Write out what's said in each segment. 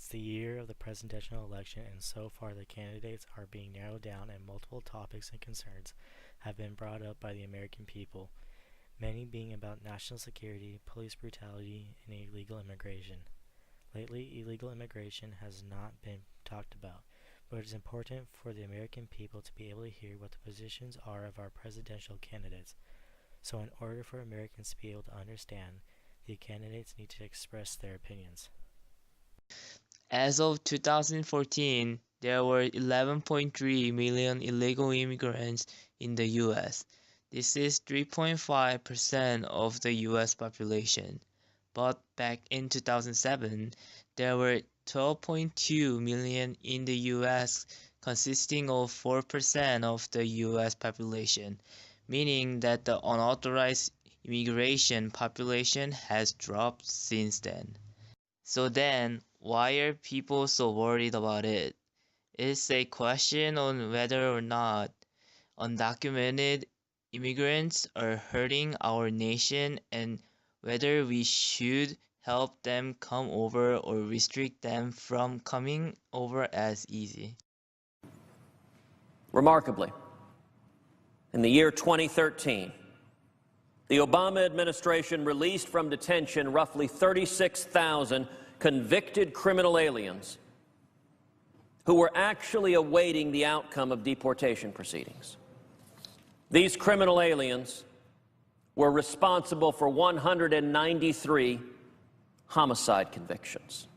It's the year of the presidential election, and so far the candidates are being narrowed down, and multiple topics and concerns have been brought up by the American people, many being about national security, police brutality, and illegal immigration. Lately, illegal immigration has not been talked about, but it is important for the American people to be able to hear what the positions are of our presidential candidates. So in order for Americans to be able to understand, the candidates need to express their opinions. As of 2014, there were 11.3 million illegal immigrants in the US. This is 3.5% of the US population. But back in 2007, there were 12.2 million in the US, consisting of 4% of the US population, meaning that the unauthorized immigration population has dropped since then. So then, why are people so worried about it? It's a question on whether or not undocumented immigrants are hurting our nation and whether we should help them come over or restrict them from coming over as easy. Remarkably, in the year 2013, the Obama administration released from detention roughly 36,000 convicted criminal aliens who were actually awaiting the outcome of deportation proceedings. These criminal aliens were responsible for 193 homicide convictions.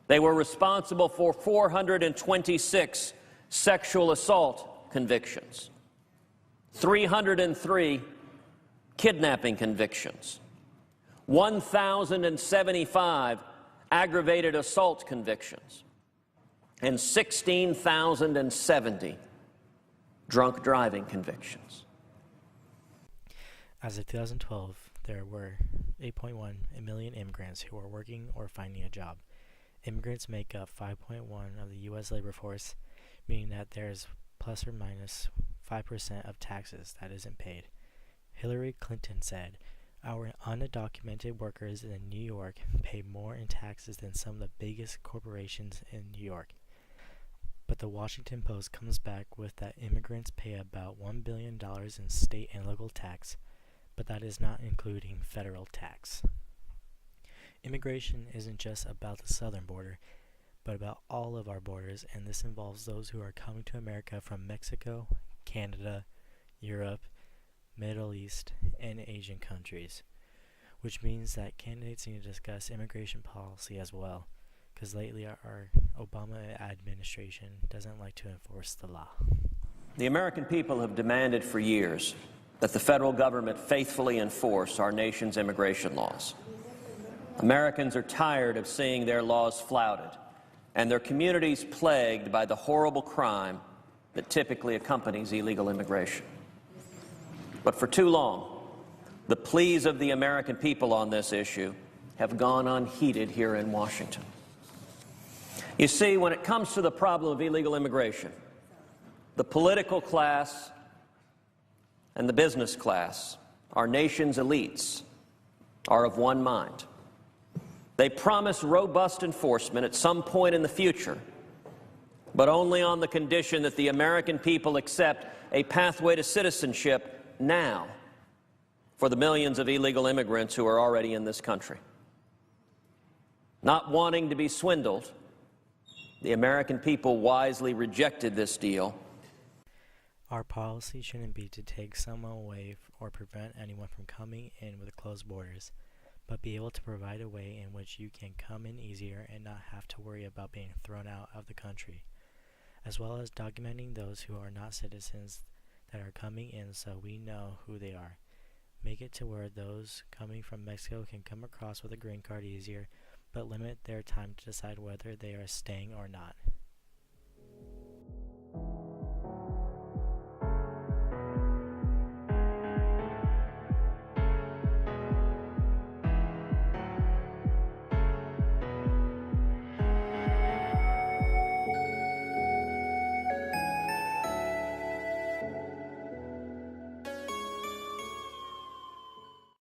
They were responsible for 426 sexual assault convictions, 303 kidnapping convictions, 1,075 aggravated assault convictions, and 16,070 drunk driving convictions. As of 2012, there were 8.1 million immigrants who are working or finding a job. Immigrants make up 5.1% of the U.S. labor force, meaning that there is plus or minus 5% of taxes that isn't paid. Hillary Clinton said, "Our undocumented workers in New York pay more in taxes than some of the biggest corporations in New York." But the Washington Post comes back with that immigrants pay about $1 billion in state and local tax, but that is not including federal tax. Immigration isn't just about the southern border, but about all of our borders, and this involves those who are coming to America from Mexico, Canada, Europe, Middle East, and Asian countries, which means that candidates need to discuss immigration policy as well, because lately our Obama administration doesn't like to enforce the law. The American people have demanded for years that the federal government faithfully enforce our nation's immigration laws. Americans are tired of seeing their laws flouted and their communities plagued by the horrible crime that typically accompanies illegal immigration. But for too long, the pleas of the American people on this issue have gone unheeded here in Washington. You see, when it comes to the problem of illegal immigration, the political class and the business class, our nation's elites, are of one mind. They promise robust enforcement at some point in the future, but only on the condition that the American people accept a pathway to citizenship now for the millions of illegal immigrants who are already in this country. Not wanting to be swindled, the American people wisely rejected this deal. Our policy shouldn't be to take someone away or prevent anyone from coming in with closed borders, but be able to provide a way in which you can come in easier and not have to worry about being thrown out of the country, as well as documenting those who are not citizens that are coming in so we know who they are. Make it to where those coming from Mexico can come across with a green card easier, but limit their time to decide whether they are staying or not.